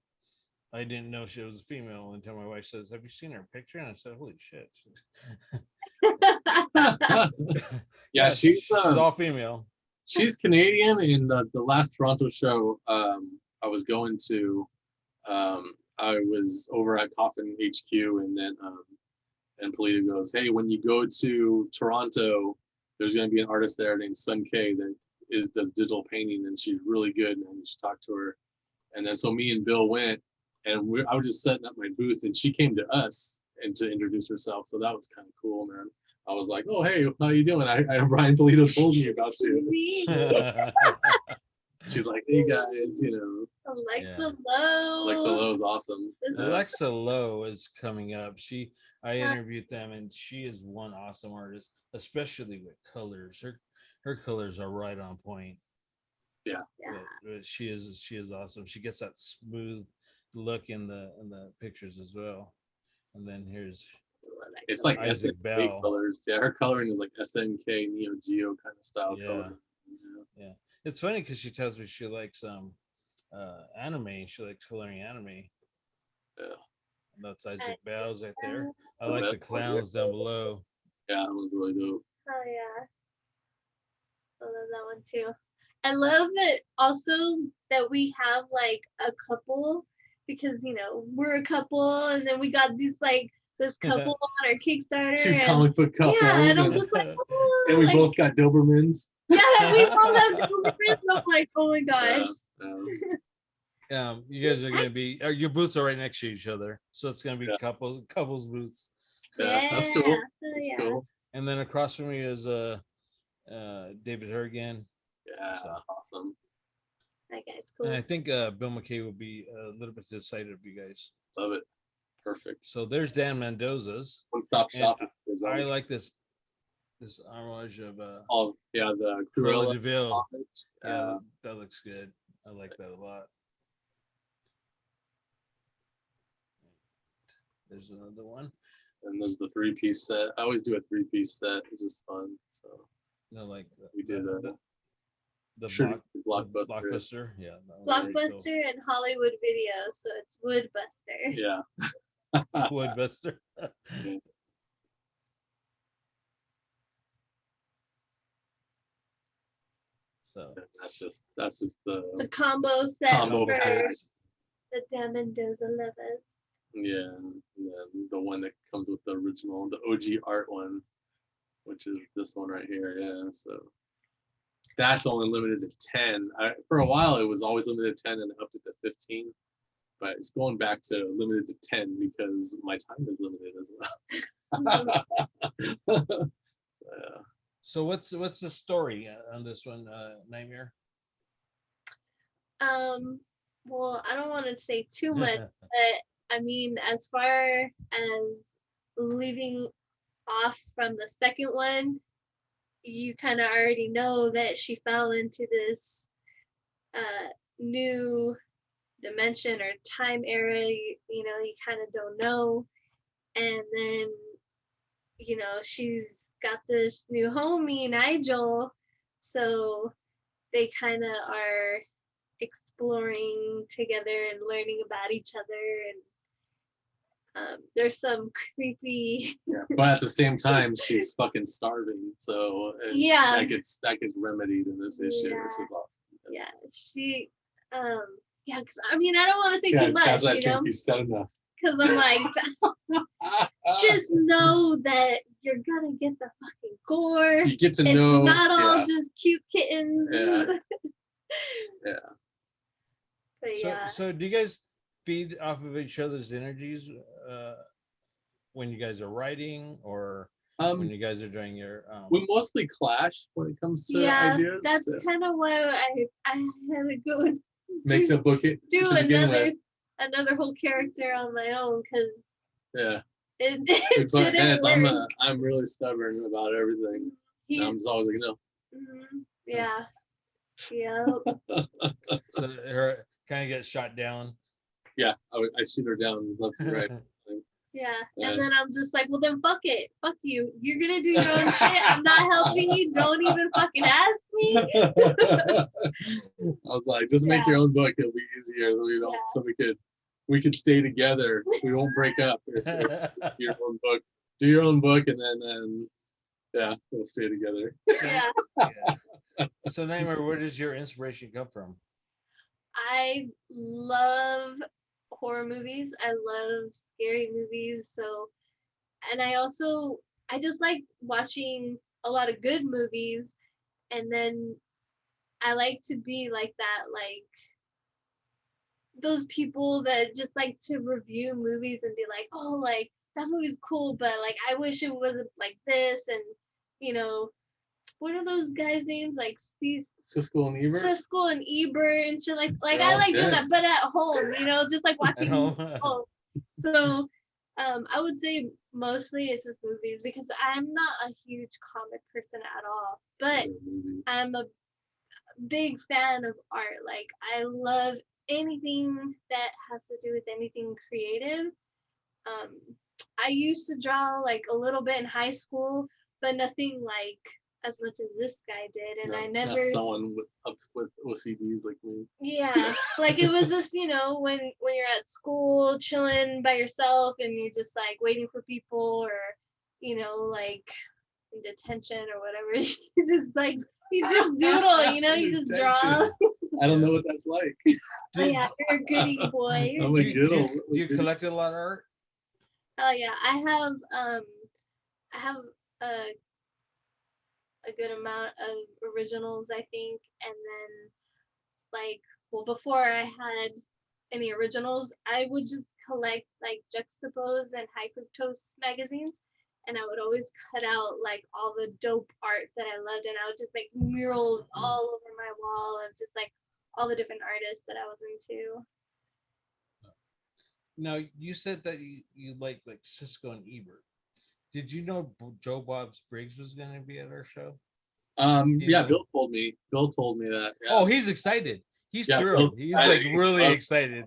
I didn't know she was a female until my wife says, "Have you seen her picture?" And I said, "Holy shit!" Yeah, she's all female. She's Canadian. In the last Toronto show I was going to, I was over at Coffin HQ, and then and Polita goes, "Hey, when you go to Toronto, there's going to be an artist there named Sun K that does digital painting, and she's really good, and you should talk to her." And then so me and Bill went, and I was just setting up my booth, and she came to us and to introduce herself. So that was kind of cool, man. I was like, "Oh, hey, how you doing? I Brian Polito told me about you." She's like, "Hey guys, you know." Alexa Lowe. Alexa Lowe is awesome. Alexa Lowe is coming up. I interviewed them, and she is one awesome artist, especially with colors. Her colors are right on point. Yeah. But she is awesome. She gets that smooth look in the pictures as well. And then here's it's like Isaac SNK Bell colors. Yeah, her coloring is like SNK Neo Geo kind of style color. Yeah. It's funny because she tells me she likes anime. She likes coloring anime. Yeah. That's Isaac Bell's right there. I like the clowns down below. Yeah, that one's really dope. Oh yeah. I love that one too. I love that also that we have like a couple, because you know we're a couple, and then we got this couple on our Kickstarter. Two comic book couples. Yeah, and I'm just like, oh, and we both got Dobermans. Yeah, we both have Dobermans. I'm like, oh my gosh. You guys are gonna be your booths are right next to each other, so it's gonna be couples booths. Yeah, that's cool. That's cool. And then across from me is David Hergan. Yeah, awesome. That guy's cool. And I think Bill McKay will be a little bit excited of you guys. Love it. Perfect. So there's Dan Mendoza's. One-stop shop. I like this homage of the Cruella de Vil. Yeah, that looks good. I like that a lot. There's another one. And there's the 3-piece set. I always do a 3-piece set. It's just fun. So like we did the Blockbuster. Yeah. Blockbuster and Hollywood Video, so it's Woodbuster. Yeah. Woodbuster. So that's just the combo set for the Dan Mendoza lovers. Yeah, the one that comes with the original, the OG art one, which is this one right here. Yeah, so that's only limited to 10. For a while, it was always limited to 10 and upped it to 15, but it's going back to limited to 10 because my time is limited as well. Yeah. So what's the story on this one, Knightmare? Well, I don't want to say too much, but I mean, as far as leaving off from the second one, you kind of already know that she fell into this new dimension or time era. You kind of don't know, and then she's got this new homie, Nigel. So they kind of are exploring together and learning about each other. And there's some creepy. Yeah, but at the same time, she's fucking starving. So Yeah, that gets remedied in this issue. Yeah. Which is awesome. Yeah, she. Yeah, because I mean, I don't want to say too much, you know, because I'm like, just know that you're gonna get the fucking gore. You get to it's know. Not all just cute kittens. Yeah. Yeah. But yeah. So do you guys feed off of each other's energies when you guys are writing, or when you guys are doing your we mostly clash when it comes to ideas. That's kind of why I had to go and make the book do another whole character on my own, because it didn't work. I'm really stubborn about everything. I'm just always like, no. Yeah. So her kind of gets shot down. Yeah, I shoot her down left and right. Yeah, and then I'm just like, well, then fuck it, fuck you. You're gonna do your own shit. I'm not helping you. Don't even fucking ask me. I was like, just make your own book. It'll be easier, so we don't. So we could stay together. We won't break up. Your own book. Do your own book, and then we'll stay together. Yeah. So Knightmare, where does your inspiration come from? I love horror movies. I love scary movies. So, and I just like watching a lot of good movies, and then I like to be like that, like those people that just like to review movies and be like, oh, like that movie's cool, but like I wish it wasn't like this. And you know, what are those guys' names? Like Siskel and Ebert. Siskel and Ebert and shit. Like I like doing that, but at home, you know, just like watching home. So I would say mostly it's just movies, because I'm not a huge comic person at all, but I'm a big fan of art. Like I love anything that has to do with anything creative. I used to draw like a little bit in high school, but nothing like as much as this guy did. And I never. Not someone with OCDs like me. Yeah, like it was just, you know, when you're at school chilling by yourself and you're just like waiting for people, or you know, like in detention or whatever. You just doodle, you know, you just draw. I don't know what that's like. Oh yeah, you're a goodie boy. Do you collect a lot of art? Oh yeah, I have a good amount of originals, I think, and then like, well, before I had any originals, I would just collect like Juxtapose and High Fructose magazines, and I would always cut out like all the dope art that I loved, and I would just make murals all over my wall of just like all the different artists that I was into. Now, you said that you like Siskel and Ebert. Did you know Joe Bob Briggs was going to be at our show? Yeah, Bill told me that. Yeah. Oh, he's excited. He's thrilled. He's like really excited.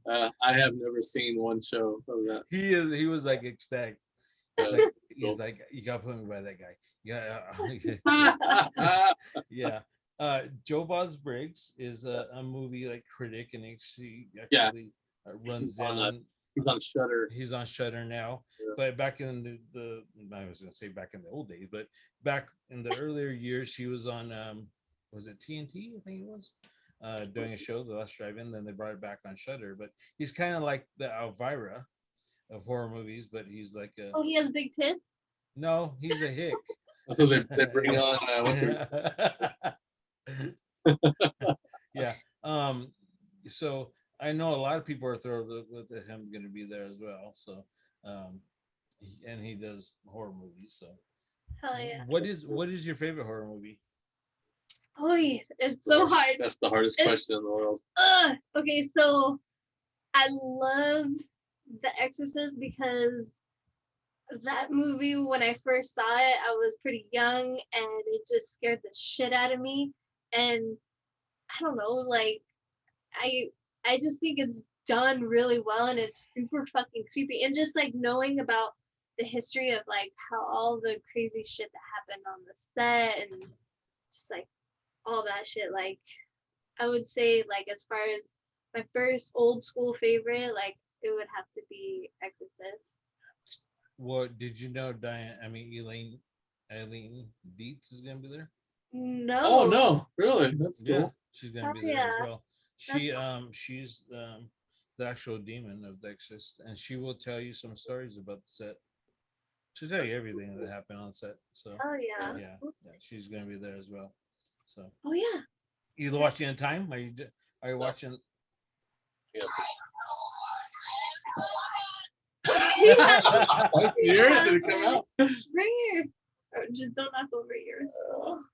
I have never seen one show of that. He was like ecstatic. He's like, you gotta put me by that guy. Yeah. Joe Bob Briggs is a movie like critic, and he actually runs down. He's on Shudder. He's on Shudder now. Yeah. But back in the I was gonna say back in the old days, but back in the earlier years, he was on was it TNT? I think it was doing a show, The Last Drive-In. Then they brought it back on Shudder. But he's kind of like the Elvira of horror movies, but he's like a. Oh, he has big tits? No, he's a hick. So they bring on. Yeah. So I know a lot of people are thrilled with him going to be there as well. So, and he does horror movies. So, hell yeah. What is your favorite horror movie? Oh, it's so hard. That's the hardest question in the world. Okay, so I love The Exorcist, because that movie, when I first saw it, I was pretty young, and it just scared the shit out of me. And I don't know, like I just think it's done really well, and it's super fucking creepy. And just like knowing about the history of like how all the crazy shit that happened on the set and just like all that shit. Like I would say like as far as my first old school favorite, like it would have to be Exorcist. Well, did you know Eileen Dietz is gonna be there? No. Oh no, really? That's cool. Yeah, she's gonna be there as yeah. well. She's the actual demon of the Exorcist, and she will tell you some stories about the set. She'll tell you everything that happened on set. So Oh yeah. yeah, she's gonna be there as well. So Oh yeah. you watching in time? Are you watching? Yeah. Yeah. I can hear it. Did it come out? Bring your, or just don't knock over yours. Come,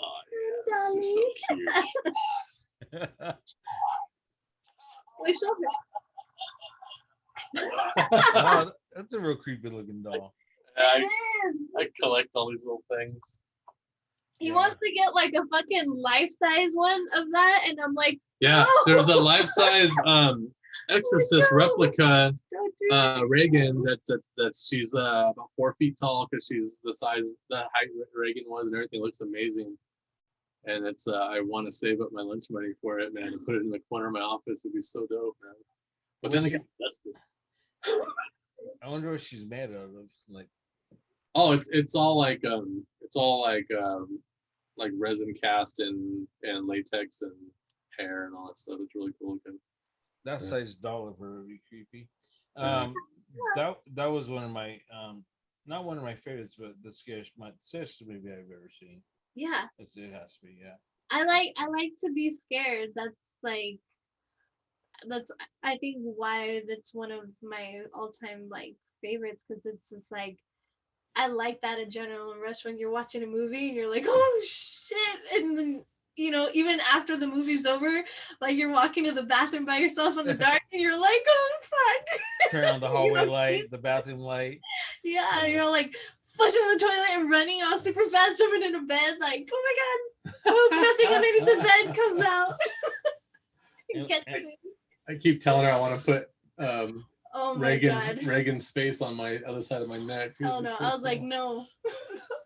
Oh, yeah, this is so cute. wait, show her. Oh, that's a real creepy looking doll. I collect all these little things. He Yeah. wants to get like a fucking life-size one of that, and I'm like, Yeah, no! there's a life-size Exorcist replica Don't do it. Reagan that's she's about 4 feet tall because she's the height Reagan was, and everything looks amazing. And it's I want to save up my lunch money for it, man, and put it in the corner of my office. It'd be so dope, man. But then it got dusted. I wonder what she's made out of. Like, Oh, it's all like resin cast and latex and hair and all that stuff. It's really cool looking. that Yeah. size doll would be creepy. Yeah. That was one of my not one of my favorites, but the scariest movie I've ever seen. Yeah, It has to be, yeah. I like to be scared. That's I think why that's one of my all-time like favorites, because it's just like I like that adrenaline rush when you're watching a movie and you're like, oh shit, and then even after the movie's over, like you're walking to the bathroom by yourself in the dark and you're like, oh fuck. Turn on the hallway light, the bathroom light. Yeah, you're like flushing the toilet and running all super fast, jumping into bed, like, oh my god, I hope nothing underneath the bed comes out. I keep telling her I want to put oh my god. Reagan's face on my other side of my neck. Oh no, I was like, no.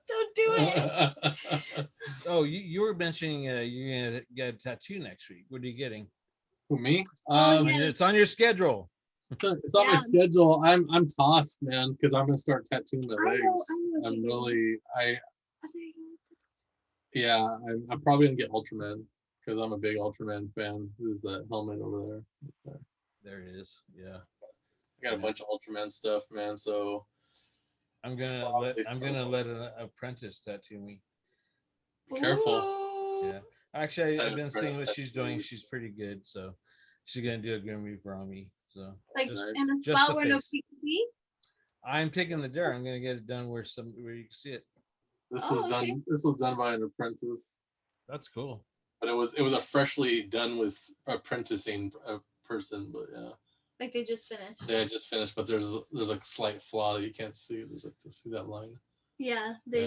Don't do it. Oh, you were mentioning you're gonna get a tattoo next week. What are you getting? For me? It's on your schedule. It's on my schedule. I'm tossed, man, because I'm gonna start tattooing my legs. I'm probably gonna get Ultraman because I'm a big Ultraman fan. Who's that helmet over there? There it is. Yeah. I got a bunch of Ultraman stuff, man. So I'm gonna let an apprentice tattoo me. be careful. Ooh. Yeah. Actually, I've been seeing what she's doing. She's pretty good. So she's gonna do a Grim Reaper on me. So Like Nice. in a Just spot the where no face. people see? I'm taking the dare. I'm gonna get it done where you can see it. This Oh, was done. okay. This was done by an apprentice, That's cool. but it was a freshly done with apprenticing person. But yeah, Like they just finished. they had just finished. But there's a slight flaw that you can't see. There's like to see that line. Yeah, they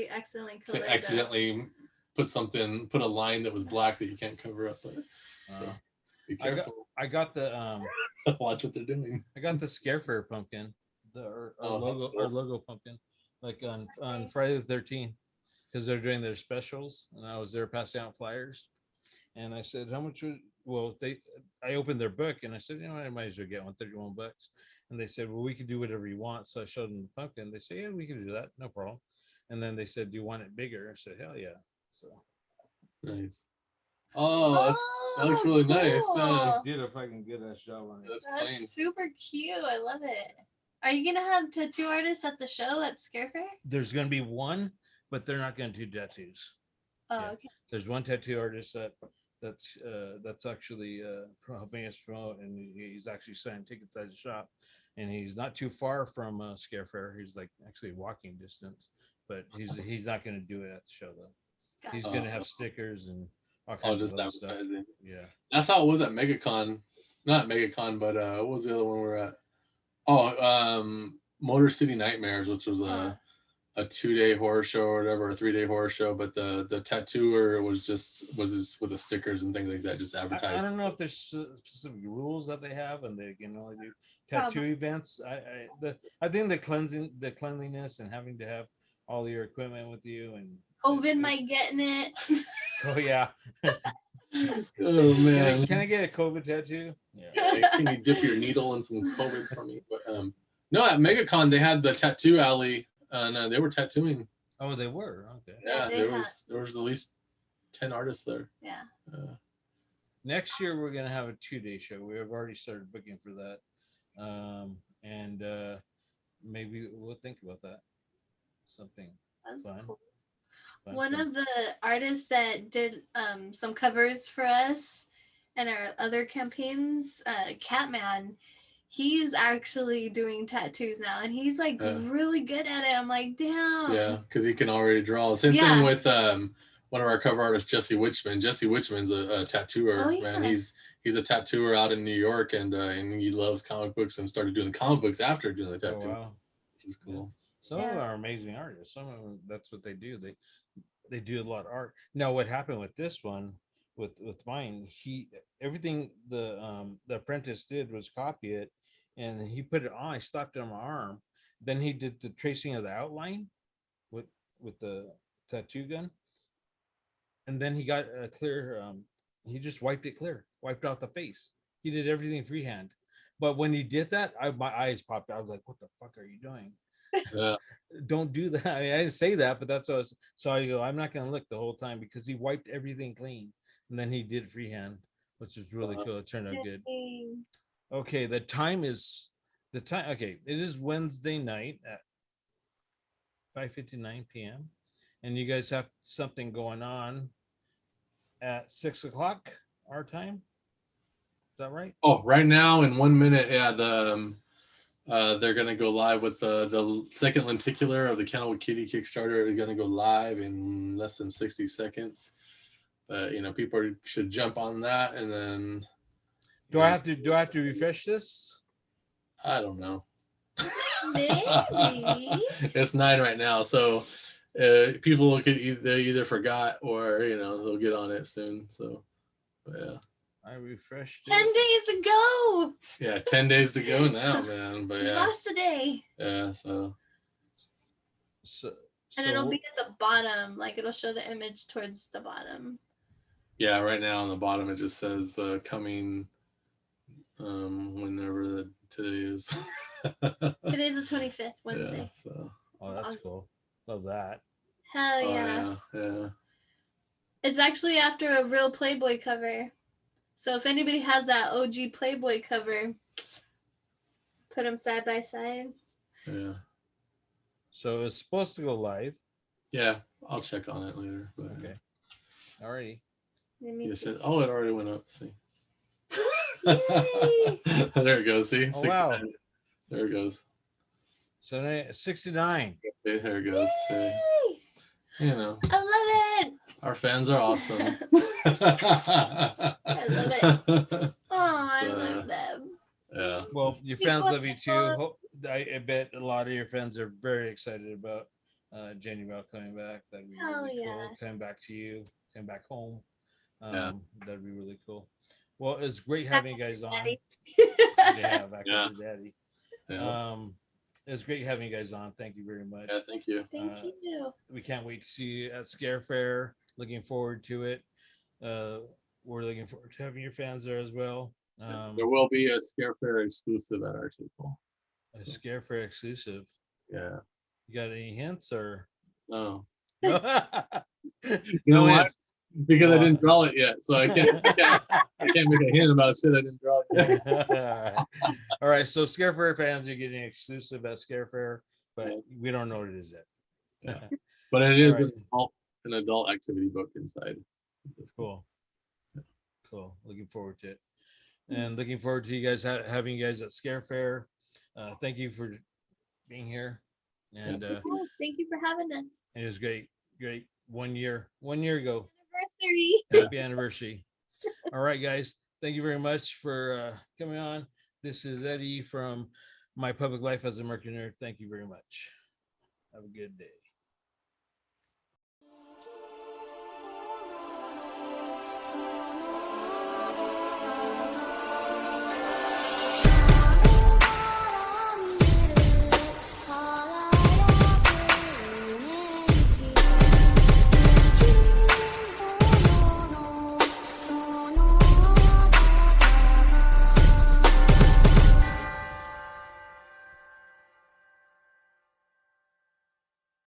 accidentally They colored accidentally put a line that was black that you can't cover up. But, so be careful. I got the Watch what they're doing. I got the Scarefair pumpkin, our logo, cool. our logo pumpkin, like on Friday the 13th, because they're doing their specials, and I was there passing out flyers, and I said, how much would I opened their book and I said, I might as well get one, $31, and they said, well, we could do whatever you want. So I showed them the pumpkin. They said, yeah, we can do that, no problem. And then they said, do you want it bigger? I said, hell yeah. So Nice. Oh, that looks really nice. cool. did a fucking good ass job on it. That's plain. That's super cute. I love it. Are you gonna have tattoo artists at the show at Scarefair? There's going to be one, but they're not going to do tattoos. Oh, Yeah. okay. There's one tattoo artist that's actually helping us promote, and he's actually selling tickets at the shop, and he's not too far from Scarefair. He's like actually walking distance, but he's not going to do it at the show though. He's going to have stickers and all kinds just of other stuff. advertising. Yeah. That's how it was at MegaCon. Not MegaCon, but what was the other one we were at? Oh, Motor City Nightmares, which was a a 2-day horror show or whatever, a 3-day horror show, but the tattooer was just with the stickers and things like that, just I advertising. don't know if there's specific rules that they have, and they can only do tattoo events. I think the cleanliness, and having to have all your equipment with you, and COVID might get in it. oh yeah. Oh man, can I get a COVID tattoo? Yeah. Can you dip your needle in some COVID for me? But no, at MegaCon they had the tattoo alley, and they were tattooing. Oh, they were. Okay. Yeah, there was at least 10 artists there. Yeah. Next year we're gonna have a 2-day show. We have already started booking for that, and maybe we'll think about that. Something That's fun. Cool. Fun. One of the artists that did some covers for us and our other campaigns, Catman, he's actually doing tattoos now, and he's like really good at it. I'm like, damn. Yeah, because he can already draw. Same thing with one of our cover artists, Jesse Witchman. Jesse Witchman's a tattooer. Oh, yeah. Man, he's a tattooer out in New York, and he loves comic books and started doing the comic books after doing the tattoo. Oh, wow. Which is cool. Some of them are amazing artists. Some of them, that's what they do. They do a lot of art. Now, what happened with this one, with mine, everything the apprentice did was copy it, and he put it on. I slapped it on my arm. Then he did the tracing of the outline with the tattoo gun, and then he got a clear. He just wiped it clear, wiped out the face. He did everything freehand. But when he did that, my eyes popped out. I was like, "What the fuck are you doing?" Yeah. Don't do that. I mean, I didn't say that, but that's what I was. So I go, I'm not going to look the whole time, because he wiped everything clean, and then he did freehand, which is really cool. It turned out good. Okay, the time. Okay, it is Wednesday night at 5:59 p.m. and you guys have something going on at 6 o'clock our time. Is that right? Oh, right now in 1 minute, yeah. They're gonna go live with the second lenticular of the Kennel Kitty Kickstarter. They're gonna go live in less than 60 seconds. People should jump on that, and then. Do I have to refresh this? I don't know. Maybe. It's 9 right now, so people they either forgot, or they'll get on it soon. So, yeah. I refreshed 10 days ago. Yeah, 10 days to go now, man. But yeah, lost a day. Yeah, so and it'll be at the bottom, like it'll show the image towards the bottom. Yeah, right now on the bottom it just says coming whenever today is. Today's the 25th, Wednesday. Yeah, so. Oh, that's cool. Love that. Hell yeah. Oh, yeah. It's actually after a real Playboy cover. So if anybody has that OG Playboy cover, put them side by side. Yeah. So it's supposed to go live. Yeah, I'll check on it later. But... Okay. Alrighty. It already went up. See. There it goes. See. Oh, wow. There it goes. So 69. Okay, there it goes. I love it. Our fans are awesome. I love it. Oh, I love them. Yeah. Well, your fans love you too. I bet a lot of your fans are very excited about Jenny Bell coming back. That'd be really cool. Coming back to you, coming back home. That'd be really cool. Well, it's great having you guys on. Yeah, back with your daddy. Yeah. It's great having you guys on. Thank you very much. Yeah, thank you. Thank you. We can't wait to see you at Scare Fair. Looking forward to it. We're looking forward to having your fans there as well. There will be a Scare Fair exclusive at our table. A Scare Fair exclusive. Yeah. You got any hints or? No. No hints. Because I didn't draw it yet, so I can't make a hint about shit I didn't draw it yet. All right, so Scare Fair fans are getting exclusive at Scare Fair, but we don't know what it is yet. Yeah. But it is an adult activity book inside. Cool. Looking forward to it, and looking forward to you guys having you guys at Scare Fair. Thank you for being here, and thank you for having us. It was great. 1 year ago. Anniversary. Happy anniversary. All right, guys. Thank you very much for coming on. This is Eddie from My Public Life as a Mercury Nerd. Thank you very much. Have a good day.